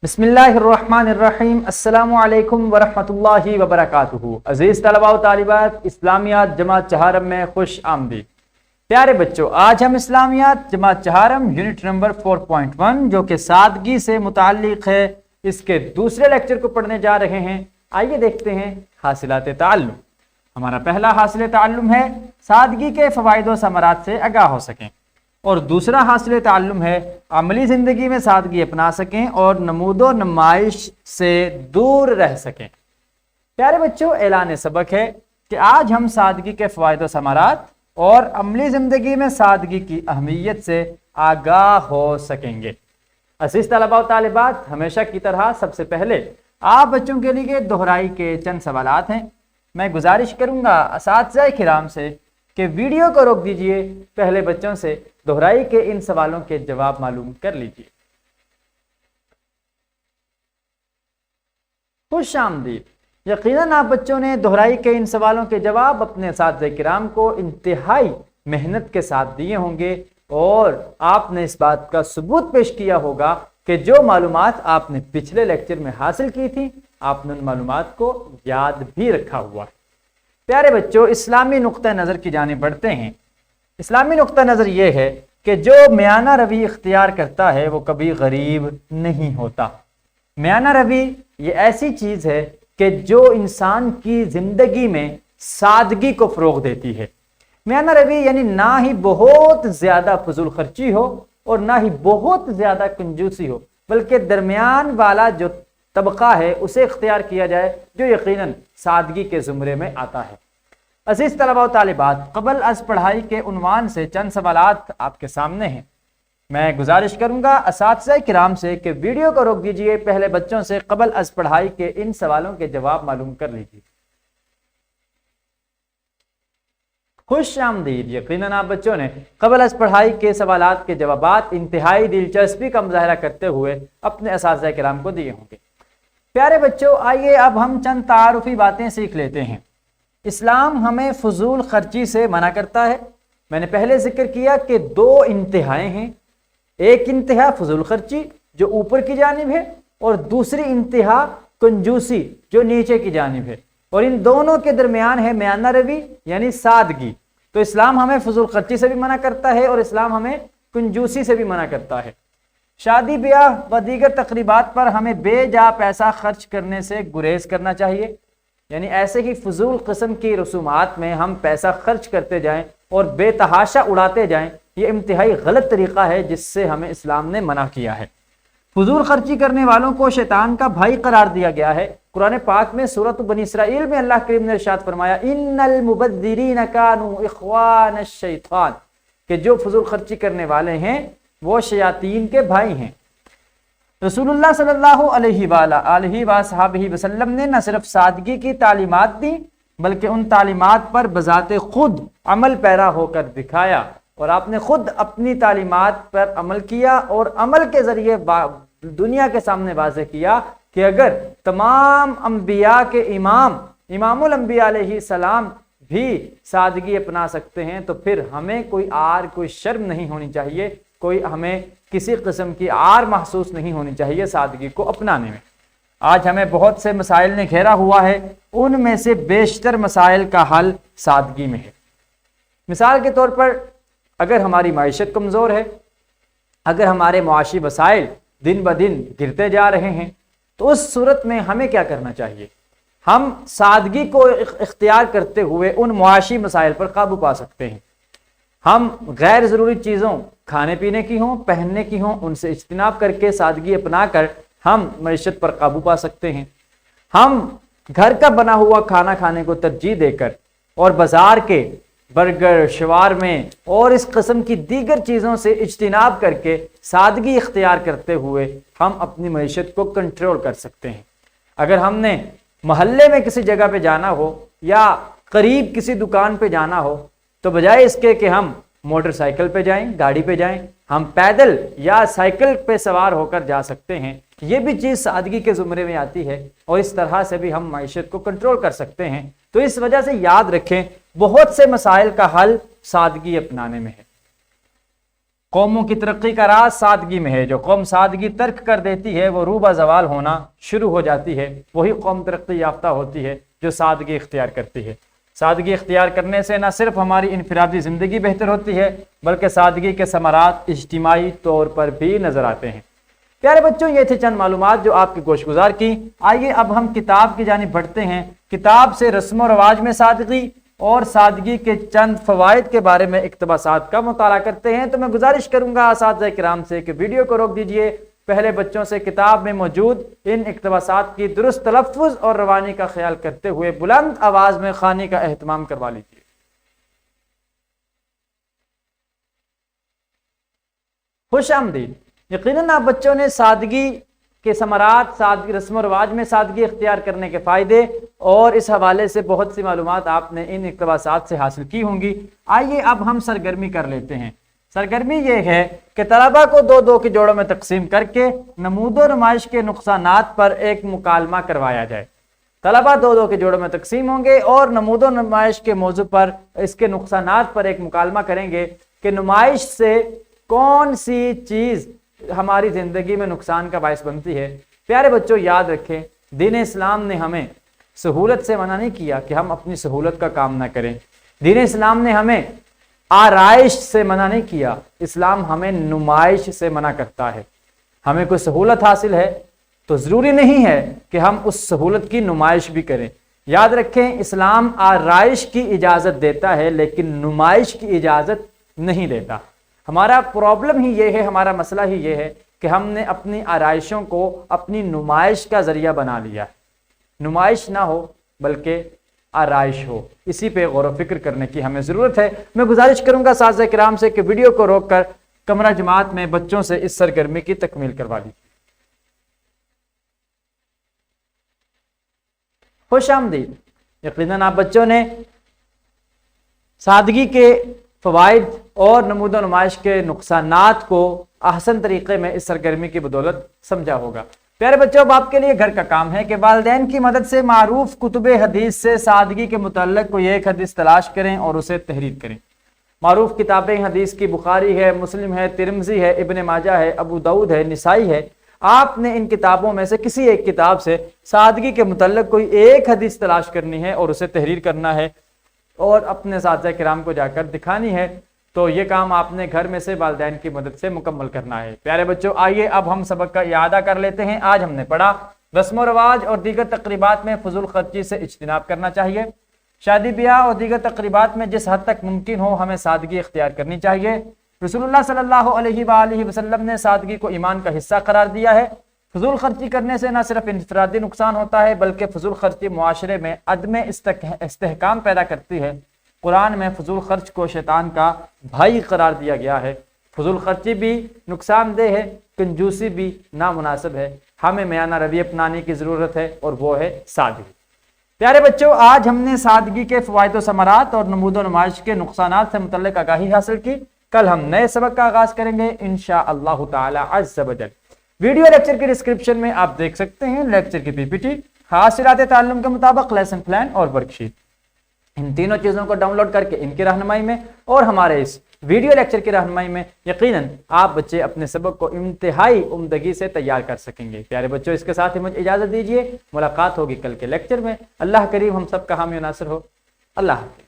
بسم اللہ الرحمن الرحیم۔ السلام علیکم ورحمۃ اللہ وبرکاتہ۔ عزیز طلباء و طالبات، اسلامیات جماعت چہارم میں خوش آمدید۔ پیارے بچوں، آج ہم اسلامیات جماعت چہارم یونٹ نمبر 4.1 جو کہ سادگی سے متعلق ہے، اس کے دوسرے لیکچر کو پڑھنے جا رہے ہیں۔ آئیے دیکھتے ہیں حاصلات تعلم۔ ہمارا پہلا حاصل تعلم ہے سادگی کے فوائد و ثمرات سے آگاہ ہو سکیں، اور دوسرا حاصل تعلم ہے عملی زندگی میں سادگی اپنا سکیں اور نمود و نمائش سے دور رہ سکیں۔ پیارے بچوں، اعلان سبق ہے کہ آج ہم سادگی کے فوائد و ثمرات اور عملی زندگی میں سادگی کی اہمیت سے آگاہ ہو سکیں گے۔ عزیز طلباء و طالبات، ہمیشہ کی طرح سب سے پہلے آپ بچوں کے لیے دہرائی کے چند سوالات ہیں۔ میں گزارش کروں گا اساتذہ کرام سے کہ ویڈیو کو روک دیجئے، پہلے بچوں سے دہرائی کے ان سوالوں کے جواب معلوم کر لیجئے۔ خوش آمدید۔ یقیناً آپ بچوں نے دہرائی کے ان سوالوں کے جواب اپنے اساتذہ کرام کو انتہائی محنت کے ساتھ دیے ہوں گے، اور آپ نے اس بات کا ثبوت پیش کیا ہوگا کہ جو معلومات آپ نے پچھلے لیکچر میں حاصل کی تھی، آپ نے ان معلومات کو یاد بھی رکھا ہوا ہے۔ پیارے بچوں، اسلامی نقطہ نظر کی جانب بڑھتے ہیں۔ اسلامی نقطہ نظر یہ ہے کہ جو میانہ روی اختیار کرتا ہے وہ کبھی غریب نہیں ہوتا۔ میانہ روی یہ ایسی چیز ہے کہ جو انسان کی زندگی میں سادگی کو فروغ دیتی ہے۔ میانہ روی یعنی نہ ہی بہت زیادہ فضول خرچی ہو اور نہ ہی بہت زیادہ کنجوسی ہو، بلکہ درمیان والا جو طبقہ ہے اسے اختیار کیا جائے، جو یقیناً سادگی کے زمرے میں آتا ہے۔ عزیز طلباء و طالبات، قبل از پڑھائی کے عنوان سے چند سوالات آپ کے سامنے ہیں۔ میں گزارش کروں گا اساتذہ کرام سے کہ ویڈیو کو روک دیجئے، پہلے بچوں سے قبل از پڑھائی کے ان سوالوں کے جواب معلوم کر لیجئے۔ خوش آمدید۔ یقیناً آپ بچوں نے قبل از پڑھائی کے سوالات کے جوابات انتہائی دلچسپی کا مظاہرہ کرتے ہوئے اپنے اساتذہ کرام کو دیے ہوں گے۔ پیارے بچوں، آئیے اب ہم چند تعارفی باتیں سیکھ لیتے ہیں۔ اسلام ہمیں فضول خرچی سے منع کرتا ہے۔ میں نے پہلے ذکر کیا کہ دو انتہائیں ہیں، ایک انتہا فضول خرچی جو اوپر کی جانب ہے، اور دوسری انتہا کنجوسی جو نیچے کی جانب ہے، اور ان دونوں کے درمیان ہے میانہ روی یعنی سادگی۔ تو اسلام ہمیں فضول خرچی سے بھی منع کرتا ہے اور اسلام ہمیں کنجوسی سے بھی منع کرتا ہے۔ شادی بیاہ و دیگر تقریبات پر ہمیں بے جا پیسہ خرچ کرنے سے گریز کرنا چاہیے، یعنی ایسے ہی فضول قسم کی رسومات میں ہم پیسہ خرچ کرتے جائیں اور بے تحاشا اڑاتے جائیں، یہ انتہائی غلط طریقہ ہے جس سے ہمیں اسلام نے منع کیا ہے۔ فضول خرچی کرنے والوں کو شیطان کا بھائی قرار دیا گیا ہے۔ قرآن پاک میں سورۃ بنی اسرائیل میں اللہ کریم نے ارشاد فرمایا، ان المبذرین کانوا اخوان الشیطان، کہ جو فضول خرچی کرنے والے ہیں وہ شیاطین کے بھائی ہیں۔ رسول اللہ صلی اللہ علیہ وآلہ وصحبہ وسلم نے نہ صرف سادگی کی تعلیمات دی، بلکہ ان تعلیمات پر بذات خود عمل پیرا ہو کر دکھایا، اور آپ نے خود اپنی تعلیمات پر عمل کیا اور عمل کے ذریعے دنیا کے سامنے واضح کیا کہ اگر تمام انبیاء کے امام الانبیاء علیہ السلام بھی سادگی اپنا سکتے ہیں تو پھر ہمیں کوئی آر، کوئی شرم نہیں ہونی چاہیے، ہمیں کسی قسم کی آر محسوس نہیں ہونی چاہیے سادگی کو اپنانے میں۔ آج ہمیں بہت سے مسائل نے گھیرا ہوا ہے، ان میں سے بیشتر مسائل کا حل سادگی میں ہے۔ مثال کے طور پر، اگر ہماری معیشت کمزور ہے، اگر ہمارے معاشی وسائل دن بدن گرتے جا رہے ہیں، تو اس صورت میں ہمیں کیا کرنا چاہیے؟ ہم سادگی کو اختیار کرتے ہوئے ان معاشی مسائل پر قابو پا سکتے ہیں۔ ہم غیر ضروری چیزوں، کھانے پینے کی ہوں، پہننے کی ہوں، ان سے اجتناب کر کے سادگی اپنا کر ہم معیشت پر قابو پا سکتے ہیں۔ ہم گھر کا بنا ہوا کھانا کھانے کو ترجیح دے کر اور بازار کے برگر، شوارمے اور اس قسم کی دیگر چیزوں سے اجتناب کر کے سادگی اختیار کرتے ہوئے ہم اپنی معیشت کو کنٹرول کر سکتے ہیں۔ اگر ہم نے محلے میں کسی جگہ پہ جانا ہو یا قریب کسی دکان پہ جانا ہو، تو بجائے اس کے کہ ہم موٹر سائیکل پہ جائیں، گاڑی پہ جائیں، ہم پیدل یا سائیکل پہ سوار ہو کر جا سکتے ہیں۔ یہ بھی چیز سادگی کے زمرے میں آتی ہے، اور اس طرح سے بھی ہم معیشت کو کنٹرول کر سکتے ہیں۔ تو اس وجہ سے یاد رکھیں، بہت سے مسائل کا حل سادگی اپنانے میں ہے۔ قوموں کی ترقی کا راز سادگی میں ہے. جو قوم سادگی ترک کر دیتی ہے وہ روبہ زوال ہونا شروع ہو جاتی ہے. وہی قوم ترقی یافتہ ہوتی ہے جو سادگی اختیار کرتی ہے. سادگی اختیار کرنے سے نہ صرف ہماری انفرادی زندگی بہتر ہوتی ہے بلکہ سادگی کے ثمرات اجتماعی طور پر بھی نظر آتے ہیں. پیارے بچوں، یہ تھے چند معلومات جو آپ کی گوش گزار کی. آئیے اب ہم کتاب کی جانب بڑھتے ہیں. کتاب سے رسم و رواج میں سادگی اور سادگی کے چند فوائد کے بارے میں اقتباسات کا مطالعہ کرتے ہیں. تو میں گزارش کروں گا اساتذہ کرام سے کہ ویڈیو کو روک دیجئے، پہلے بچوں سے کتاب میں موجود ان اقتباسات کی درست تلفظ اور روانی کا خیال کرتے ہوئے بلند آواز میں خوانی کا اہتمام کروا لیجیے. خوش آمدید. یقیناً آپ بچوں نے سادگی کے ثمرات، سادگی رسم و رواج میں سادگی اختیار کرنے کے فائدے اور اس حوالے سے بہت سی معلومات آپ نے ان اقتباسات سے حاصل کی ہوں گی. آئیے اب ہم سرگرمی کر لیتے ہیں. سرگرمی یہ ہے کہ طلباء کو دو دو کے جوڑوں میں تقسیم کر کے نمود و نمائش کے نقصانات پر ایک مکالمہ کروایا جائے. طلباء دو دو کے جوڑوں میں تقسیم ہوں گے اور نمود و نمائش کے موضوع پر اس کے نقصانات پر ایک مکالمہ کریں گے کہ نمائش سے کون سی چیز ہماری زندگی میں نقصان کا باعث بنتی ہے. پیارے بچوں، یاد رکھیں، دین اسلام نے ہمیں سہولت سے منع نہیں کیا کہ ہم اپنی سہولت کا کام نہ کریں. دین اسلام نے ہمیں آرائش سے منع نہیں کیا. اسلام ہمیں نمائش سے منع کرتا ہے. ہمیں کوئی سہولت حاصل ہے تو ضروری نہیں ہے کہ ہم اس سہولت کی نمائش بھی کریں. یاد رکھیں، اسلام آرائش کی اجازت دیتا ہے لیکن نمائش کی اجازت نہیں دیتا. ہمارا پرابلم ہی یہ ہے، ہمارا مسئلہ ہی یہ ہے کہ ہم نے اپنی آرائشوں کو اپنی نمائش کا ذریعہ بنا لیا. نمائش نہ ہو بلکہ آرائش ہو. اسی پہ غور و فکر کرنے کی ہمیں ضرورت ہے. میں گزارش کروں گا اساتذہ کرام سے کہ ویڈیو کو روک کر کمرہ جماعت میں بچوں سے اس سرگرمی کی تکمیل کروا دی. خوش آمدید. یقیناً آپ بچوں نے سادگی کے فوائد اور نمود و نمائش کے نقصانات کو احسن طریقے میں اس سرگرمی کی بدولت سمجھا ہوگا. پیارے بچوں، اب آپ کے لیے گھر کا کام ہے کہ والدین کی مدد سے معروف کتب حدیث سے سادگی کے متعلق کوئی ایک حدیث تلاش کریں اور اسے تحریر کریں. معروف کتابیں حدیث کی بخاری ہے، مسلم ہے، ترمذی ہے، ابن ماجہ ہے، ابو داؤد ہے، نسائی ہے. آپ نے ان کتابوں میں سے کسی ایک کتاب سے سادگی کے متعلق کوئی ایک حدیث تلاش کرنی ہے اور اسے تحریر کرنا ہے اور اپنے اساتذہ کرام کو جا کر دکھانی ہے. تو یہ کام آپ نے گھر میں سے والدین کی مدد سے مکمل کرنا ہے. پیارے بچوں، آئیے اب ہم سبق کا اعادہ کر لیتے ہیں. آج ہم نے پڑھا رسم و رواج اور دیگر تقریبات میں فضول خرچی سے اجتناب کرنا چاہیے. شادی بیاہ اور دیگر تقریبات میں جس حد تک ممکن ہو ہمیں سادگی اختیار کرنی چاہیے. رسول اللہ صلی اللہ علیہ وآلہ وسلم نے سادگی کو ایمان کا حصہ قرار دیا ہے. فضول خرچی کرنے سے نہ صرف انفرادی نقصان ہوتا ہے بلکہ فضول خرچی معاشرے میں عدم استحکام پیدا کرتی ہے. قرآن میں فضول خرچ کو شیطان کا بھائی قرار دیا گیا ہے. فضول خرچی بھی نقصان دہ ہے، کنجوسی بھی نامناسب ہے. ہمیں میانہ روی اپنانے کی ضرورت ہے اور وہ ہے سادگی. پیارے بچوں، آج ہم نے سادگی کے فوائد و ثمرات اور نمود و نمائش کے نقصانات سے متعلق آگاہی حاصل کی. کل ہم نئے سبق کا آغاز کریں گے انشاءاللہ تعالی عز و جل. ویڈیو لیکچر کی ڈسکرپشن میں آپ دیکھ سکتے ہیں لیکچر کی پی پی ٹی، حاصلات تعلم کے مطابق لیسن پلان اور ورک شیٹ. ان تینوں چیزوں کو ڈاؤن لوڈ کر کے ان کی رہنمائی میں اور ہمارے اس ویڈیو لیکچر کی رہنمائی میں یقیناً آپ بچے اپنے سبق کو انتہائی عمدگی سے تیار کر سکیں گے. پیارے بچوں، اس کے ساتھ ہی مجھے اجازت دیجیے. ملاقات ہوگی کل کے لیکچر میں. اللہ کریم ہم سب کا حامی و ناصر ہو. اللہ حافظ.